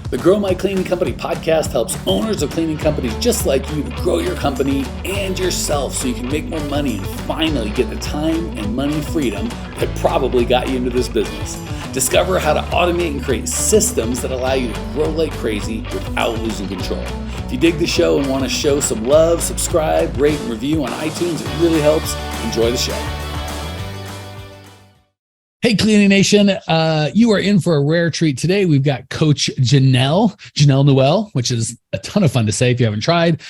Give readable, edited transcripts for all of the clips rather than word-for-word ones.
The Grow My Cleaning Company podcast helps owners of cleaning companies just like you to grow your company and yourself so you can make more money and finally get the time and money freedom that probably got you into this business. Discover how to automate and create systems that allow you to grow like crazy without losing control. If you dig the show and want to show some love, subscribe, rate, and review on iTunes. It really helps. Enjoy the show. Hey, Cleaning Nation, you are in for a rare treat today. We've got Coach Jenell Newell, which is a ton of fun to say if you haven't tried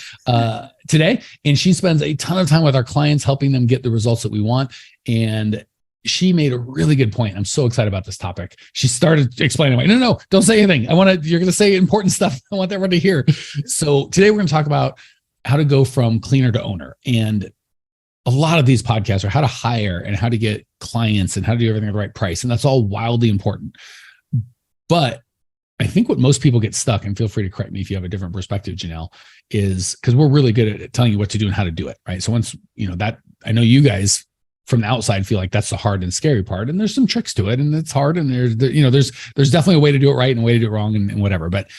today. And she spends a ton of time with our clients, helping them get the results that we want. And she made a really good point. I'm so excited about this topic. She started explaining, like, no, don't say anything. You're going to say important stuff. I want everyone to hear. So today we're going to talk about how to go from cleaner to owner. And a lot of these podcasts are how to hire and how to get clients and how to do everything at the right price. And that's all wildly important. But I think what most people get stuck, and feel free to correct me if you have a different perspective, Jenell, is because we're really good at telling you what to do and how to do it, right? So once, that, I know you guys from the outside feel like that's the hard and scary part, and there's some tricks to it, and it's hard, and there's definitely a way to do it right and a way to do it wrong and whatever. But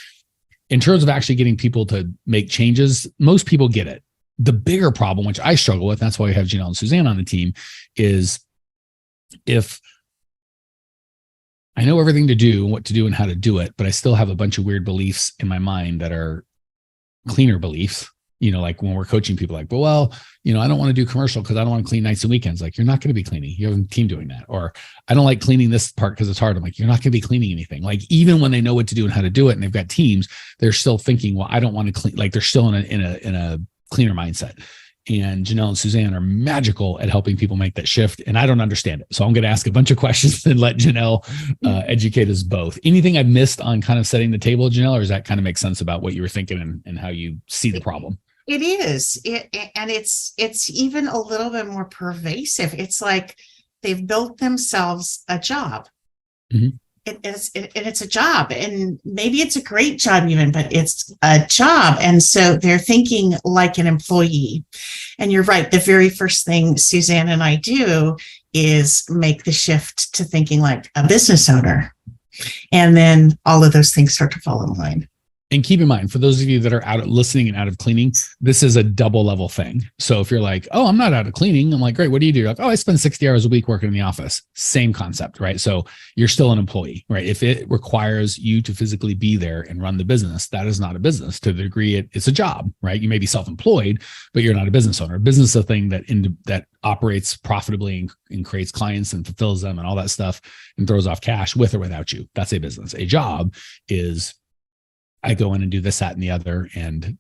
in terms of actually getting people to make changes, most people get it. The bigger problem, which I struggle with, that's why we have Jenell and Suzanne on the team, is if I know everything to do, what to do and how to do it, but I still have a bunch of weird beliefs in my mind that are cleaner beliefs, like when we're coaching people, like, well, I don't want to do commercial because I don't want to clean nights and weekends. Like, you're not going to be cleaning. You have a team doing that. Or I don't like cleaning this part because it's hard. I'm like, you're not going to be cleaning anything. Like, even when they know what to do and how to do it and they've got teams, they're still thinking, well, I don't want to clean. Like, they're still in a cleaner mindset. And Jenell and Suzanne are magical at helping people make that shift. And I don't understand it. So I'm going to ask a bunch of questions and let Jenell educate us both. Anything I've missed on kind of setting the table, Jenell, or does that kind of make sense about what you were thinking and how you see the problem? It is. It's even a little bit more pervasive. It's like they've built themselves a job. Mm-hmm. It's a job, and maybe it's a great job even, but it's a job. And so they're thinking like an employee. And you're right. The very first thing Suzanne and I do is make the shift to thinking like a business owner. And then all of those things start to fall in line. And keep in mind, for those of you that are out of listening and out of cleaning, this is a double level thing. So if you're like, oh, I'm not out of cleaning, I'm like, great, what do you do? You're like, oh, I spend 60 hours a week working in the office. Same concept, right? So you're still an employee, right? If it requires you to physically be there and run the business, that is not a business. To the degree it's a job, right? You may be self-employed, but you're not a business owner. A business is a thing that operates profitably and creates clients and fulfills them and all that stuff and throws off cash with or without you. That's a business. A job is I go in and do this, that, and the other. And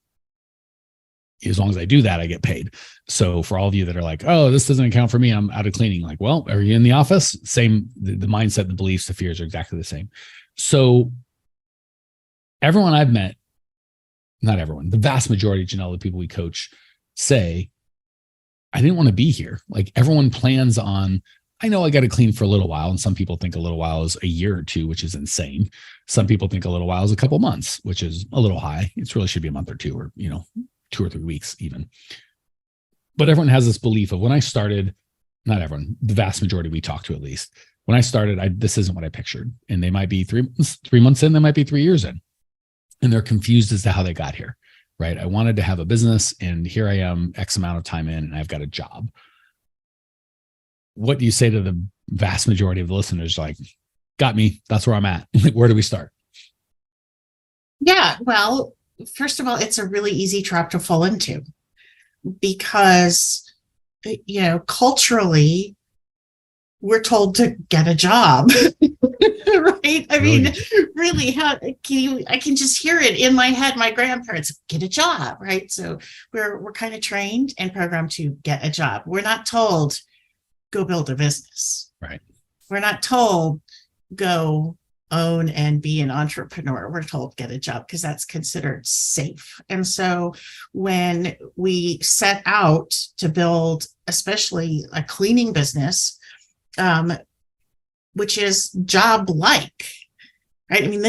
as long as I do that, I get paid. So for all of you that are like, oh, this doesn't account for me, I'm out of cleaning. Like, well, are you in the office? Same, the mindset, the beliefs, the fears are exactly the same. So everyone I've met, not everyone, the vast majority, Jenell, the people we coach say, I didn't want to be here. Like, everyone plans on, I know I got to clean for a little while. And some people think a little while is a year or two, which is insane. Some people think a little while is a couple months, which is a little high. It really should be a month or two, or, 2 or 3 weeks even. But everyone has this belief of when I started, not everyone, the vast majority we talk to at least, when I started, this isn't what I pictured. And they might be 3 months in, they might be 3 years in. And they're confused as to how they got here, right? I wanted to have a business and here I am X amount of time in and I've got a job. What do you say to the vast majority of the listeners? Like, got me. That's where I'm at. Where do we start? Yeah. Well, first of all, it's a really easy trap to fall into because, culturally, we're told to get a job, right? I mean, really, I can just hear it in my head. My grandparents, get a job, right? So we're kind of trained and programmed to get a job. We're not told, go build a business. Right. We're not told go own and be an entrepreneur. We're told get a job because that's considered safe. And so when we set out to build, especially a cleaning business, which is job-like, right? I mean,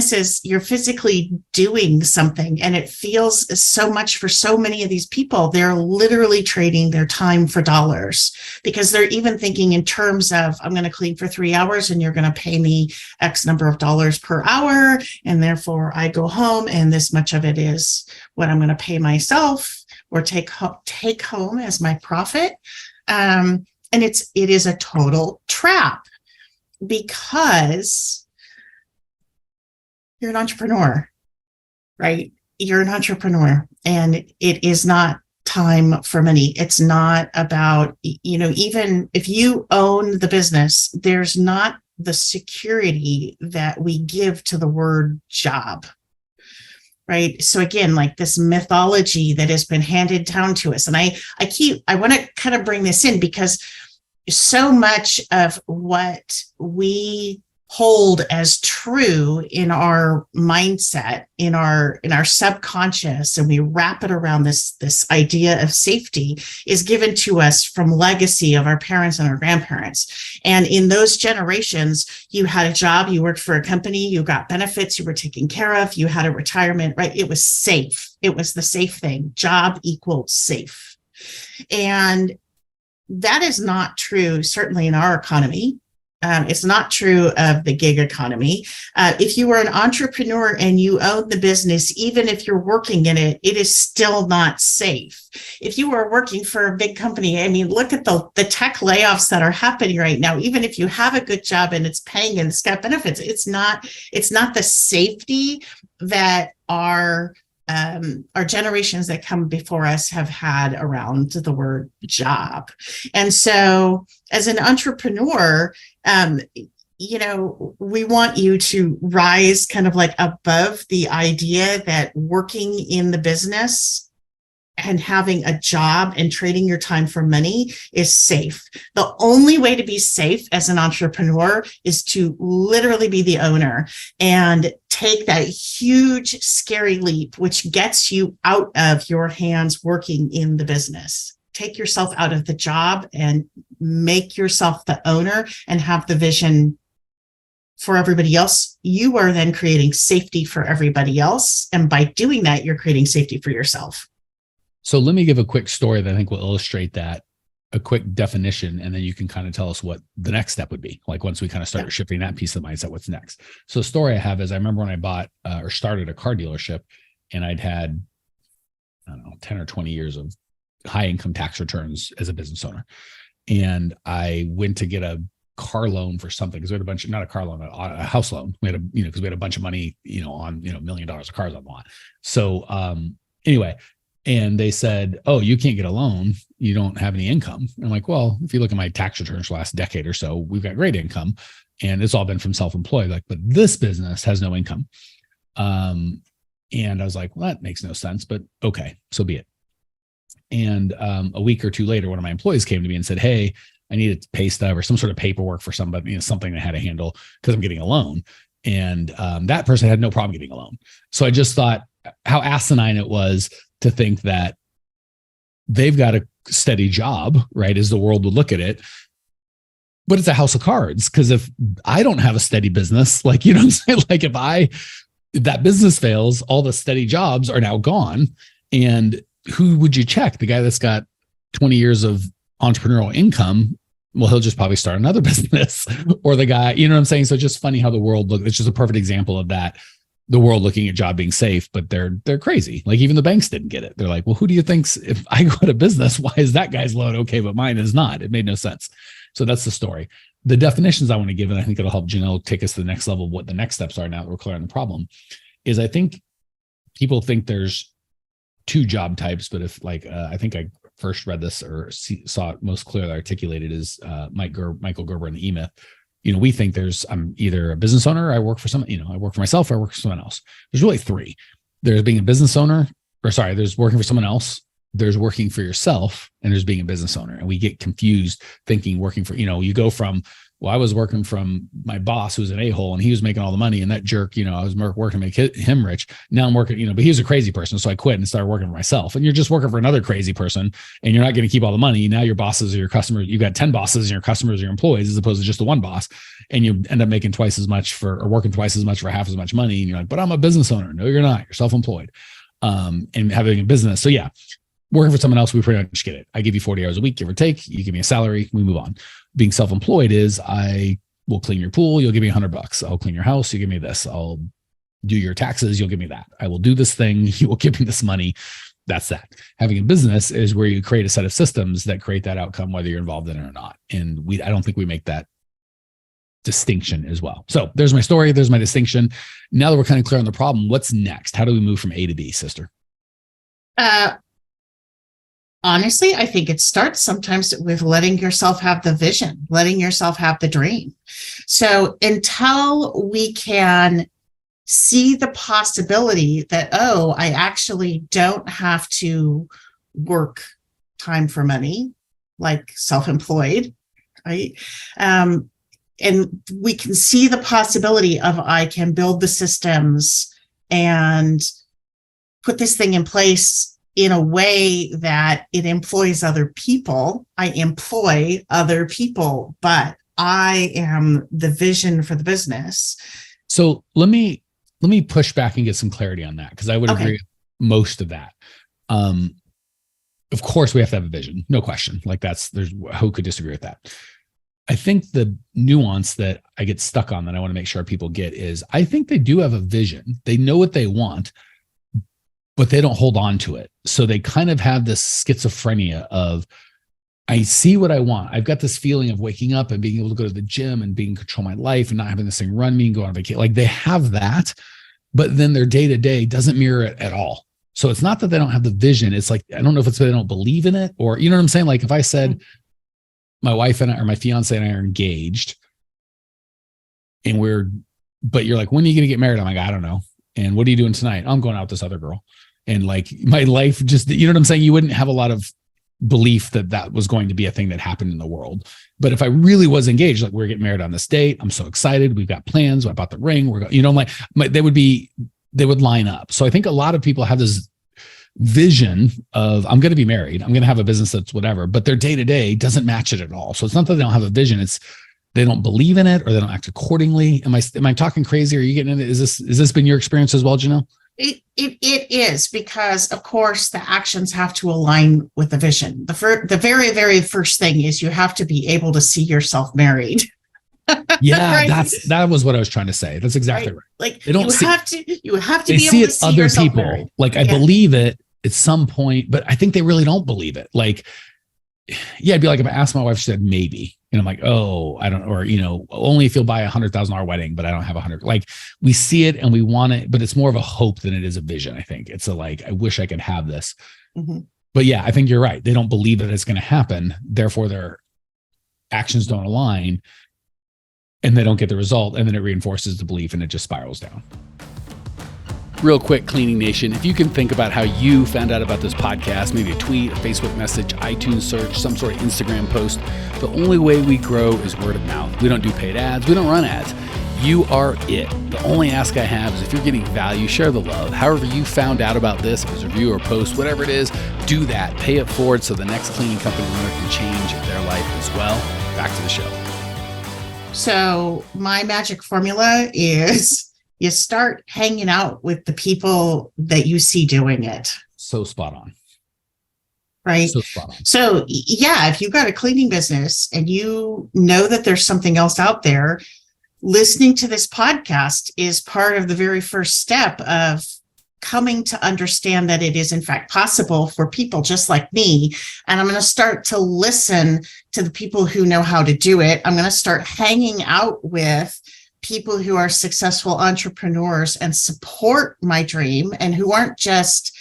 you're physically doing something, and it feels so much for so many of these people. They're literally trading their time for dollars, because they're even thinking in terms of, I'm going to clean for 3 hours and you're going to pay me X number of dollars per hour. And therefore I go home and this much of it is what I'm going to pay myself or take home as my profit. And it is a total trap, because you're an entrepreneur, right? You're an entrepreneur, and it is not time for money. It's not about, even if you own the business, there's not the security that we give to the word job, right? So again, like this mythology that has been handed down to us. And I want to kind of bring this in, because so much of what we hold as true in our mindset, in our subconscious, and we wrap it around this idea of safety, is given to us from legacy of our parents and our grandparents. And in those generations, you had a job, you worked for a company, you got benefits, you were taken care of, you had a retirement, right? It was safe. It was the safe thing. Job equals safe. And that is not true, certainly in our economy. It's not true of the gig economy. If you are an entrepreneur and you own the business, even if you're working in it, it is still not safe. If you are working for a big company, I mean, look at the tech layoffs that are happening right now. Even if you have a good job and it's paying and it's got benefits, it's not the safety that our generations that come before us have had around the word job. And so as an entrepreneur, we want you to rise kind of like above the idea that working in the business and having a job and trading your time for money is safe. The only way to be safe as an entrepreneur is to literally be the owner and take that huge, scary leap, which gets you out of your hands working in the business. Take yourself out of the job and make yourself the owner and have the vision for everybody else. You are then creating safety for everybody else. And by doing that, you're creating safety for yourself. So let me give a quick story that I think will illustrate that, a quick definition, and then you can kind of tell us what the next step would be. Like once we kind of start shifting that piece of the mindset, what's next? So the story I have is I remember when I bought or started a car dealership, and I'd had, 10 or 20 years of high income tax returns as a business owner. And I went to get a car loan for something, because we had not a car loan, a house loan. We had because we had a bunch of money, on, $1 million of cars on the lot. So anyway, and they said, oh, you can't get a loan. You don't have any income. And I'm like, well, if you look at my tax returns for the last decade or so, we've got great income, and it's all been from self-employed. Like, but this business has no income. And I was like, well, that makes no sense, but okay, so be it. And a week or two later, one of my employees came to me and said, hey, I need a pay stub or some sort of paperwork for somebody, something I had to handle because I'm getting a loan. And that person had no problem getting a loan. So I just thought how asinine it was to think that they've got a steady job, right? As the world would look at it, but it's a house of cards. Because if I don't have a steady business, like, what I'm saying? Like if that business fails, all the steady jobs are now gone. And who would you check? The guy that's got 20 years of entrepreneurial income, well, he'll just probably start another business. Or the guy, what I'm saying? So it's just funny how the world looks. It's just a perfect example of that. The world looking at job being safe, but they're crazy. Like even the banks didn't get it. They're like, well, who do you think's, if I go to business, why is that guy's loan okay, but mine is not? It made no sense. So that's the story. The definitions I want to give, and I think it'll help Jenell take us to the next level of what the next steps are now that we're clear on the problem, is I think people think there's two job types, but if I think I first read this or saw it most clearly articulated is Michael Gerber in the E-Myth. We think I'm either a business owner, I work for I work for myself, or I work for someone else. There's really three. There's being a business owner, there's working for someone else, there's working for yourself and there's being a business owner. And we get confused thinking working for, you go from, well, I was working from my boss who's an a-hole and he was making all the money, and that jerk, I was working to make him rich. Now I'm working, but he was a crazy person. So I quit and started working for myself. And you're just working for another crazy person and you're not going to keep all the money. Now your bosses are your customers. You've got 10 bosses and your customers are your employees as opposed to just the one boss. And you end up making twice as much or working twice as much for half as much money. And you're like, but I'm a business owner. No, you're not. You're self-employed. And having a business. So yeah, working for someone else, we pretty much get it. I give you 40 hours a week, give or take. You give me a salary, we move on. Being self-employed is I will clean your pool, you'll give me $100. I'll clean your house, you give me this. I'll do your taxes, you'll give me that. I will do this thing, you will give me this money. That's that. Having a business is where you create a set of systems that create that outcome, whether you're involved in it or not. And I don't think we make that distinction as well. So there's my story, there's my distinction. Now that we're kind of clear on the problem, what's next? How do we move from A to B, sister? Honestly, I think it starts sometimes with letting yourself have the vision, letting yourself have the dream. So until we can see the possibility that, I actually don't have to work time for money, like self-employed, right? And we can see the possibility of I can build the systems and put this thing in place in a way that it employs other people. I employ other people, but I am the vision for the business. So let me push back and get some clarity on that, because I would agree with most of that. Of course, we have to have a vision, no question. Like there's who could disagree with that? I think the nuance that I get stuck on that I want to make sure people get is I think they do have a vision. They know what they want, but they don't hold on to it. So they kind of have this schizophrenia of, I see what I want. I've got this feeling of waking up and being able to go to the gym and being in control of my life and not having this thing run me and go on vacation. Like they have that, but then their day-to-day doesn't mirror it at all. So it's not that they don't have the vision. It's like, I don't know if it's that they don't believe in it, or, you know what I'm saying? Like if I said my wife and I, or my fiance and I are engaged and but you're like, when are you going to get married? I'm like, I don't know. And what are you doing tonight? I'm going out with this other girl. And like my life just, you know what I'm saying? You wouldn't have a lot of belief that was going to be a thing that happened in the world. But if I really was engaged, like we're getting married on this date, I'm so excited. We've got plans. I bought the ring. We're going, they would line up. So I think a lot of people have this vision of, I'm going to be married. I'm going to have a business that's whatever, but their day-to-day doesn't match it at all. So it's not that they don't have a vision. It's they don't believe in it or they don't act accordingly. Am I talking crazy? Are you getting into, is this been your experience as well, Jenell? It is, because of course the actions have to align with the vision. The very, very first thing is you have to be able to see yourself married. Yeah, right? that was what I was trying to say. That's exactly right. Like they don't you have to they be see able it to see other yourself people. married. Like I believe it at some point, but I think they really don't believe it. Like, yeah, it'd be like if I asked my wife, she said maybe. And I'm like, oh, I don't, or, only if you'll buy $100,000 wedding, but I don't have 100. Like we see it and we want it, but it's more of a hope than it is a vision. I think it's I wish I could have this. Mm-hmm. But yeah, I think you're right. They don't believe that it's going to happen. Therefore their actions don't align and they don't get the result. And then it reinforces the belief and it just spirals down. Real quick, Cleaning Nation, if you can think about how you found out about this podcast, maybe a tweet, a Facebook message, iTunes search, some sort of Instagram post, the only way we grow is word of mouth. We don't do paid ads. We don't run ads. You are it. The only ask I have is if you're getting value, share the love. However you found out about this, if it's a review or post, whatever it is, do that. Pay it forward so the next cleaning company owner can change their life as well. Back to the show. So my magic formula is you start hanging out with the people that you see doing it. So spot on. Right. So spot on. So yeah, if you've got a cleaning business and you know that there's something else out there, listening to this podcast is part of the very first step of coming to understand that it is in fact possible for people just like me. And I'm going to start to listen to the people who know how to do it. I'm going to start hanging out with people who are successful entrepreneurs and support my dream and who aren't just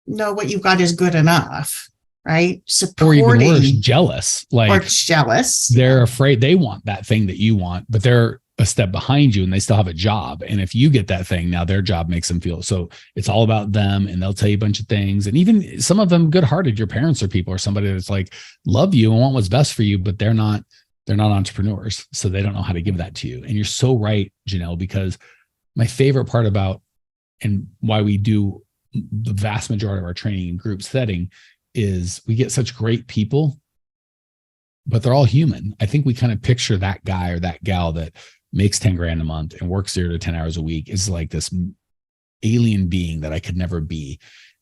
know what you've got is good enough, right? Supporting, or even worse, jealous. Like or jealous. They're afraid they want that thing that you want, but they're a step behind you and they still have a job. And if you get that thing, now their job makes them feel, so it's all about them, and they'll tell you a bunch of things. And even some of them good-hearted, your parents or people or somebody that's like love you and want what's best for you, but they're not entrepreneurs. So they don't know how to give that to you. And you're so right, Jenell, because my favorite part about, and why we do the vast majority of our training in group setting, is we get such great people, but they're all human. I think we kind of picture that guy or that gal that makes 10 grand a month and works 0 to 10 hours a week is like this alien being that I could never be.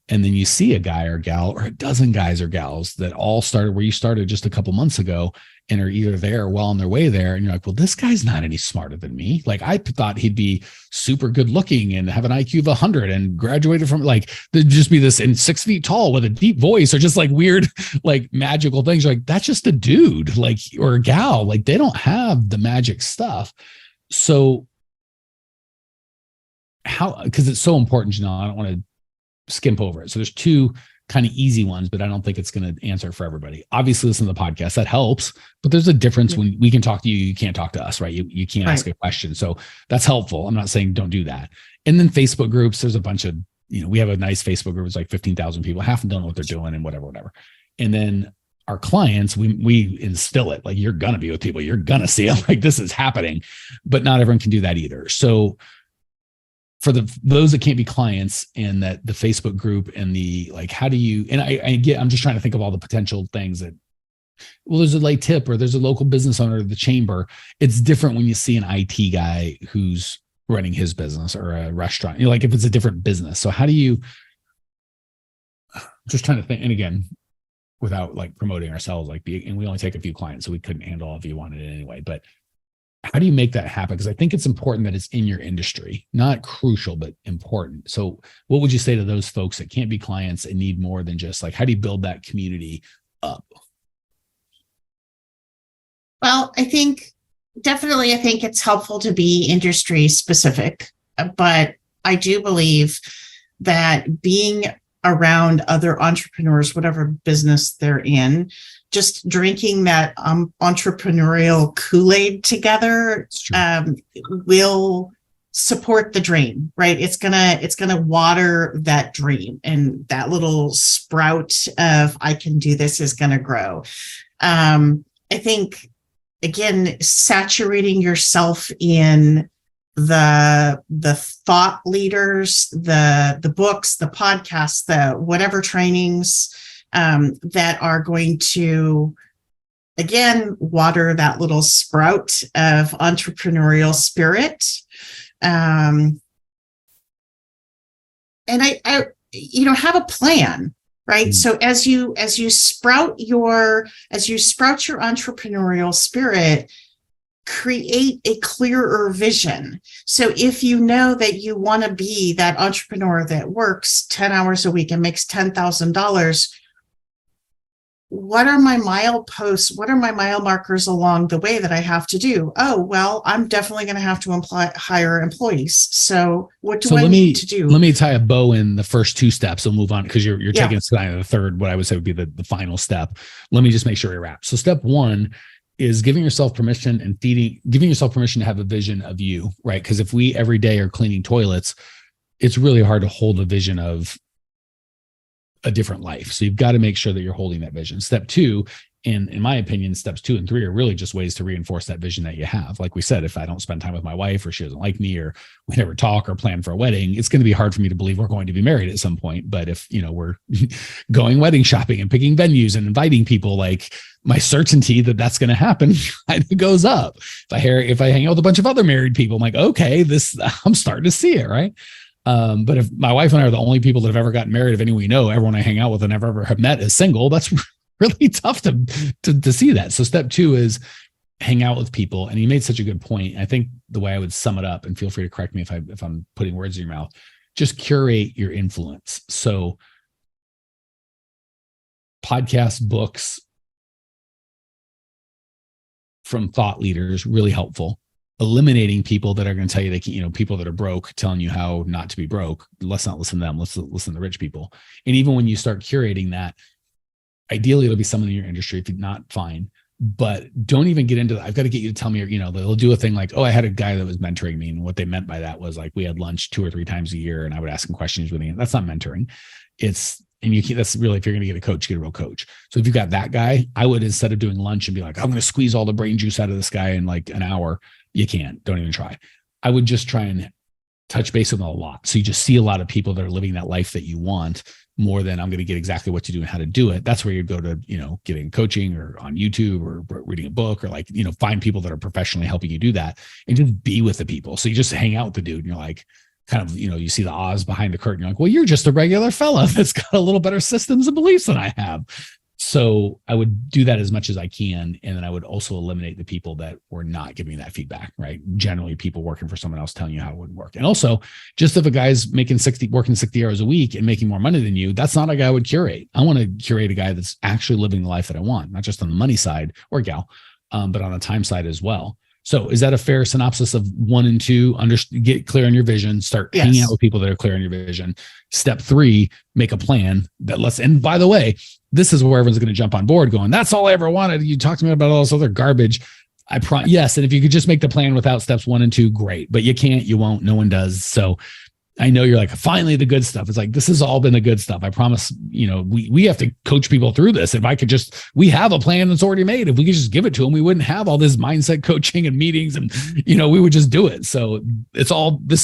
And then you see a guy or gal or a dozen guys or gals that all started where you started just a couple months ago and are either there or well on their way there. And you're like, well, this guy's not any smarter than me. Like, I thought he'd be super good looking and have an IQ of 100 and graduated from, like, there'd just be this, and 6 feet tall with a deep voice, or just like weird, like magical things. You're like, that's just a dude, like, or a gal. Like, they don't have the magic stuff. So because it's so important, Jenell, I don't want to skimp over it. So there's two kind of easy ones, but I don't think it's going to answer for everybody. Obviously, listen to the podcast. That helps, but there's a difference when we can talk to you. You can't talk to us, right? You can't ask a question. So that's helpful. I'm not saying don't do that. And then Facebook groups, there's a bunch of, we have a nice Facebook group. It's like 15,000 people. Half of them don't know what they're doing and whatever. And then our clients, we instill it. Like, you're going to be with people. You're going to see it. Like, this is happening, but not everyone can do that either. So for those that can't be clients, and that the Facebook group and the, like, how do you, and I'm just trying to think of all the potential things that, well, there's a late tip, or there's a local business owner of the chamber. It's different when you see an IT guy who's running his business, or a restaurant, like, if it's a different business. So how do you, just trying to think, and again, without like promoting ourselves, like, and we only take a few clients, so we couldn't handle all if you wanted it anyway, but how do you make that happen? Because I think it's important that it's in your industry, not crucial, but important. So what would you say to those folks that can't be clients and need more than just, like, how do you build that community up? Well, I think it's helpful to be industry specific, but I do believe that being around other entrepreneurs, whatever business they're in, just drinking that entrepreneurial Kool-Aid together will support the dream, right? It's gonna water that dream, and that little sprout of I can do this is gonna grow. I think, again, saturating yourself in the thought leaders, the books, the podcasts, the whatever trainings that are going to, again, water that little sprout of entrepreneurial spirit. And I have a plan, right? Mm. So as you sprout your entrepreneurial spirit, create a clearer vision. So if you know that you want to be that entrepreneur that works 10 hours a week and makes $10,000, what are my mileposts? What are my mile markers along the way that I have to do? Oh, well, I'm definitely going to have to hire employees. So what do I need to do? Let me tie a bow in the first two steps. We'll move on, because you're taking us to the third, what I would say would be the final step. Let me just make sure we wrap. So step one is giving yourself permission to have a vision of you, right? Because if we every day are cleaning toilets, it's really hard to hold a vision of a different life. So you've got to make sure that you're holding that vision. Step two, and in my opinion, steps 2 and 3 are really just ways to reinforce that vision that you have. Like we said, if I don't spend time with my wife, or she doesn't like me, or we never talk or plan for a wedding, it's going to be hard for me to believe we're going to be married at some point. But if, we're going wedding shopping and picking venues and inviting people, like, my certainty that that's going to happen kind of goes up. If I hang out with a bunch of other married people, I'm like, okay, I'm starting to see it. Right. But if my wife and I are the only people that have ever gotten married, if anyone we know, everyone I hang out with and never ever have met is single, that's really tough to see that. So step 2 is hang out with people. And you made such a good point. I think the way I would sum it up, and feel free to correct me if I'm putting words in your mouth, just curate your influence. So podcasts, books from thought leaders, really helpful. Eliminating people that are going to tell you they can, people that are broke, telling you how not to be broke. Let's not listen to them. Let's listen to rich people. And even when you start curating that, ideally it'll be someone in your industry. If not, fine. but don't even get into that. I've got to get you to tell me, they'll do a thing like, oh, I had a guy that was mentoring me. And what they meant by that was like, we had lunch 2 or 3 times a year and I would ask him questions with him. That's not mentoring. That's really, if you're going to get a coach, get a real coach. So if you've got that guy, I would, instead of doing lunch and be like, I'm going to squeeze all the brain juice out of this guy in like an hour, you can't, don't even try. I would just try and touch base with them a lot. So you just see a lot of people that are living that life that you want, more than I'm going to get exactly what to do and how to do it. That's where you go to, getting coaching or on YouTube or reading a book or like, find people that are professionally helping you do that and just be with the people. So you just hang out with the dude and you're like, kind of, you see the Oz behind the curtain. You're like, well, you're just a regular fella that's got a little better systems and beliefs than I have. So I would do that as much as I can. And then I would also eliminate the people that were not giving me that feedback, right? Generally people working for someone else telling you how it would work. And also just if a guy's working 60 hours a week and making more money than you, that's not a guy I would curate. I want to curate a guy that's actually living the life that I want, not just on the money side or gal, but on the time side as well. So is that a fair synopsis of 1 and 2? Get clear on your vision, start hanging out with people that are clear on your vision. Step 3, make a plan and by the way, this is where everyone's going to jump on board going, that's all I ever wanted. You talked to me about all this other garbage. Yes. And if you could just make the plan without steps 1 and 2, great, but you can't, you won't, no one does. So I know you're like, finally the good stuff. It's like, this has all been the good stuff. I promise, we have to coach people through this. If I could we have a plan that's already made. If we could just give it to them, we wouldn't have all this mindset coaching and meetings and, we would just do it. So this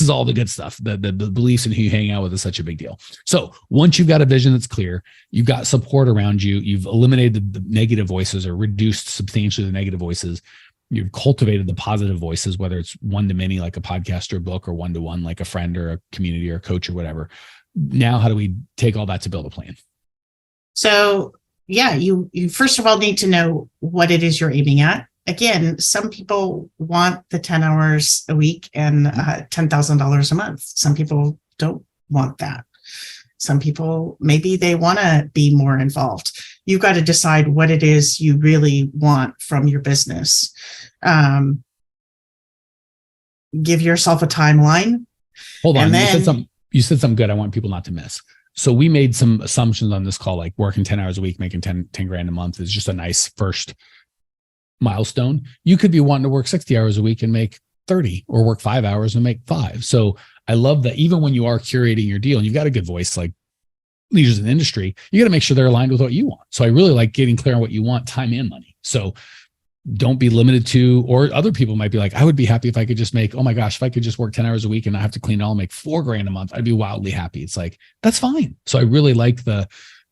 is all the good stuff. The beliefs and who you hang out with is such a big deal. So once you've got a vision that's clear, you've got support around you, you've eliminated the negative voices or reduced substantially the negative voices. You've cultivated the positive voices, whether it's one-to-many like a podcast or a book or one-to-one like a friend or a community or a coach or whatever. Now, how do we take all that to build a plan? So yeah, you first of all need to know what it is you're aiming at. Again, some people want the 10 hours a week and $10,000 a month. Some people don't want that. Some people, maybe they want to be more involved. You've got to decide what it is you really want from your business. Give yourself a timeline. Hold on. You said something good I want people not to miss. So we made some assumptions on this call, like working 10 hours a week, making 10 grand a month is just a nice first milestone. You could be wanting to work 60 hours a week and make 30, or work 5 hours and make 5. So I love that even when you are curating your deal and you've got a good voice, like leaders in the industry, you got to make sure they're aligned with what you want. So I really like getting clear on what you want, time and money. So don't be limited to, or other people might be like, I would be happy if I could just make, oh my gosh, if I could just work 10 hours a week and not have to clean it all, make 4 grand a month, I'd be wildly happy. It's like, that's fine. So I really like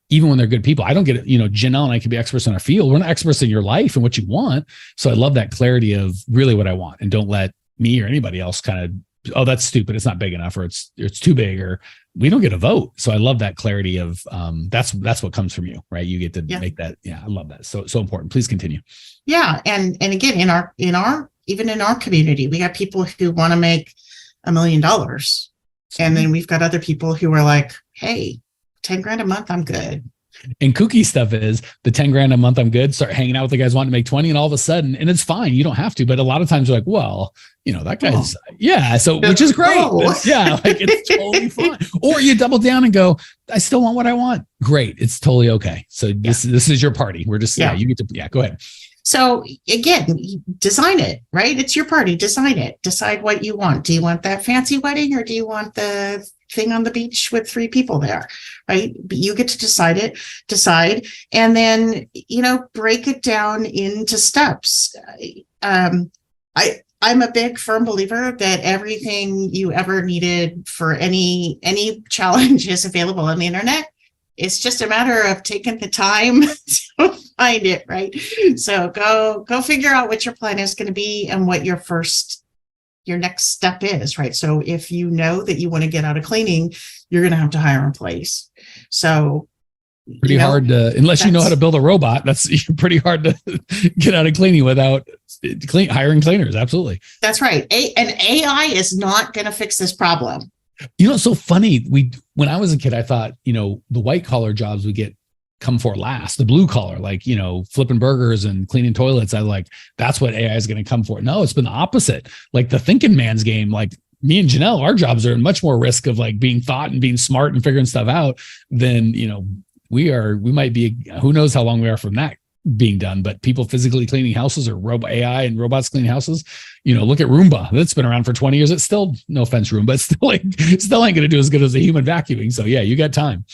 even when they're good people, I don't get it. Jenell and I can be experts in our field. We're not experts in your life and what you want. So I love that clarity of really what I want, and don't let me or anybody else kind of, oh, that's stupid, it's not big enough, or it's too big, or we don't get a vote. So I love that clarity of that's what comes from you, right? You get to make that. Yeah, I love that. So important. Please continue. Yeah. And again, even in our community, we got people who want to make $1 million. And then we've got other people who are like, hey, 10 grand a month, I'm good. And kooky stuff is the 10 grand a month, I'm good. Start hanging out with the guys wanting to make 20, and all of a sudden, and it's fine, you don't have to, but a lot of times you're like, well, that guy's, so which is great. It's totally fine. Or you double down and go, I still want what I want. Great. It's totally okay. So this is your party. We're just, you get to, go ahead. So again, design it, right? It's your party. Design it. Decide what you want. Do you want that fancy wedding, or do you want the thing on the beach with 3 people there, right? But you get to decide, and then, break it down into steps. I'm a big firm believer that everything you ever needed for any challenge is available on the internet. It's just a matter of taking the time to find it, right? So go figure out what your plan is going to be and what your next step is, right? So if you know that you want to get out of cleaning, you're going to have to hire employees. So pretty hard to, unless you know how to build a robot, that's pretty hard to get out of cleaning without hiring cleaners. Absolutely. That's right. And AI is not going to fix this problem. It's so funny. When I was a kid, I thought, the white collar jobs we come for last, the blue collar, like, flipping burgers and cleaning toilets. That's what AI is going to come for. No, it's been the opposite. Like the thinking man's game, like me and Jenell, our jobs are in much more risk of like being thought and being smart and figuring stuff out than, we might be, who knows how long we are from that being done, but people physically cleaning houses or AI and robots cleaning houses, look at Roomba. That's been around for 20 years. It's still, no offense, Roomba, it's still ain't going to do as good as a human vacuuming. So yeah, you got time.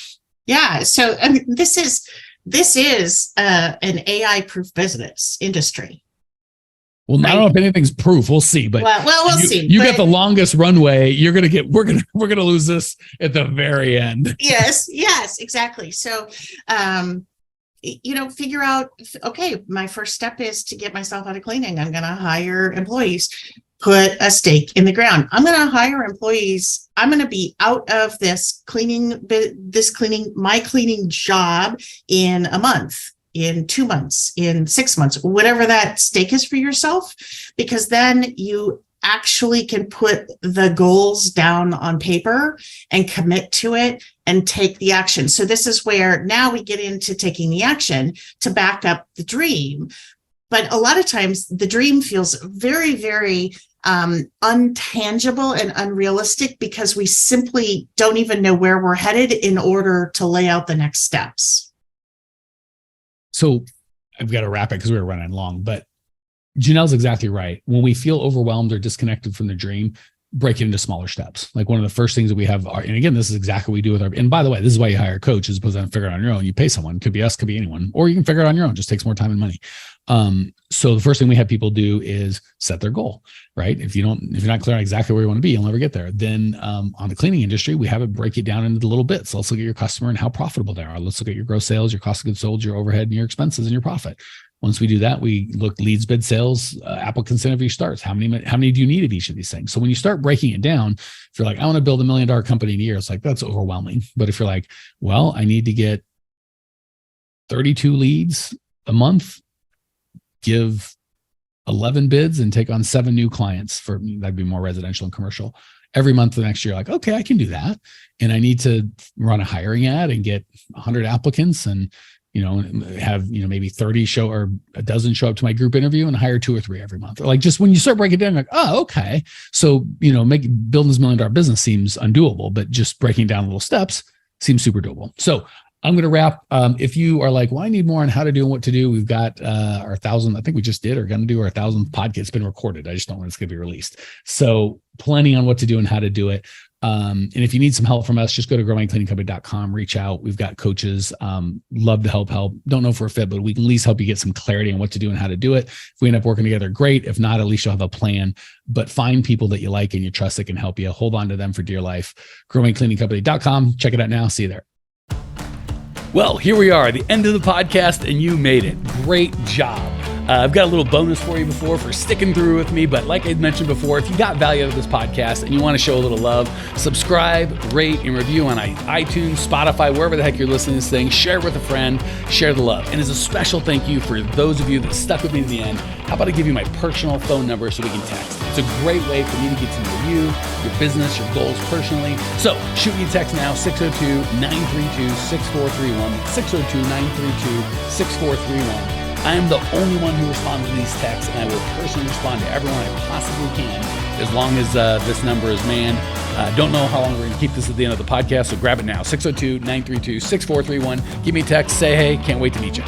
Yeah. So I mean, this is an AI proof business industry. Well, right? I don't know if anything's proof. We'll see. But we'll see. You got the longest runway. We're gonna lose this at the very end. Yes, exactly. So, figure out. Okay, my first step is to get myself out of cleaning. I'm going to hire employees. Put a stake in the ground. I'm going to hire employees. I'm going to be out of my cleaning job in a month, in 2 months, in 6 months, whatever that stake is for yourself, because then you actually can put the goals down on paper and commit to it and take the action. So this is where now we get into taking the action to back up the dream. But a lot of times the dream feels very, very untangible and unrealistic because we simply don't even know where we're headed in order to lay out the next steps. So I've got to wrap it because we were running long, but Jenell's exactly right. When we feel overwhelmed or disconnected from the dream, break it into smaller steps. Like one of the first things that we have, and again, this is exactly what we do with and by the way, this is why you hire a coach as opposed to figure it out on your own. You pay someone, could be us, could be anyone, or you can figure it out on your own. Just takes more time and money. So the first thing we have people do is set their goal, right? If you're not clear on exactly where you want to be, you'll never get there. Then on the cleaning industry, we have it break it down into the little bits. Let's look at your customer and how profitable they are. Let's look at your gross sales, your cost of goods sold, your overhead, and your expenses and your profit. Once we do that, we look leads, bid, sales, applicants, interview starts. How many do you need of each of these things? So when you start breaking it down, if you're like, I want to build $1 million company in a year, it's like, that's overwhelming. But if you're like, well, I need to get 32 leads a month, give 11 bids and take on 7 new clients that'd be more residential and commercial every month. The next year, like, okay, I can do that. And I need to run a hiring ad and get 100 applicants and, have, maybe 30 show or a dozen show up to my group interview and hire 2 or 3 every month. Or like just when you start breaking it down, like, oh, okay. So, building this $1 million business seems undoable, but just breaking down little steps seems super doable. So I'm going to wrap. If you are like, well, I need more on how to do and what to do, we've got our 1,000, I think we just did, or going to do our 1,000th podcast. It's been recorded. I just don't know when it's going to be released. So plenty on what to do and how to do it. And if you need some help from us, just go to growingcleaningcompany.com, reach out. We've got coaches, love to help. Don't know if we're fit, but we can at least help you get some clarity on what to do and how to do it. If we end up working together, great. If not, at least you'll have a plan, but find people that you like and you trust that can help you. Hold on to them for dear life. growingcleaningcompany.com. Check it out now. See you there. Well, here we are, the end of the podcast, and you made it. Great job. I've got a little bonus for you for sticking through with me. But like I mentioned before, if you got value out of this podcast and you want to show a little love, subscribe, rate, and review on iTunes, Spotify, wherever the heck you're listening to this thing. Share it with a friend. Share the love. And as a special thank you for those of you that stuck with me to the end, how about I give you my personal phone number so we can text? It's a great way for me to get to know you, your business, your goals personally. So shoot me a text now, 602-932-6431, 602-932-6431. I am the only one who responds to these texts, and I will personally respond to everyone I possibly can as long as this number is manned. Don't know how long we're going to keep this at the end of the podcast, so grab it now, 602-932-6431. Give me a text, say hey, can't wait to meet you.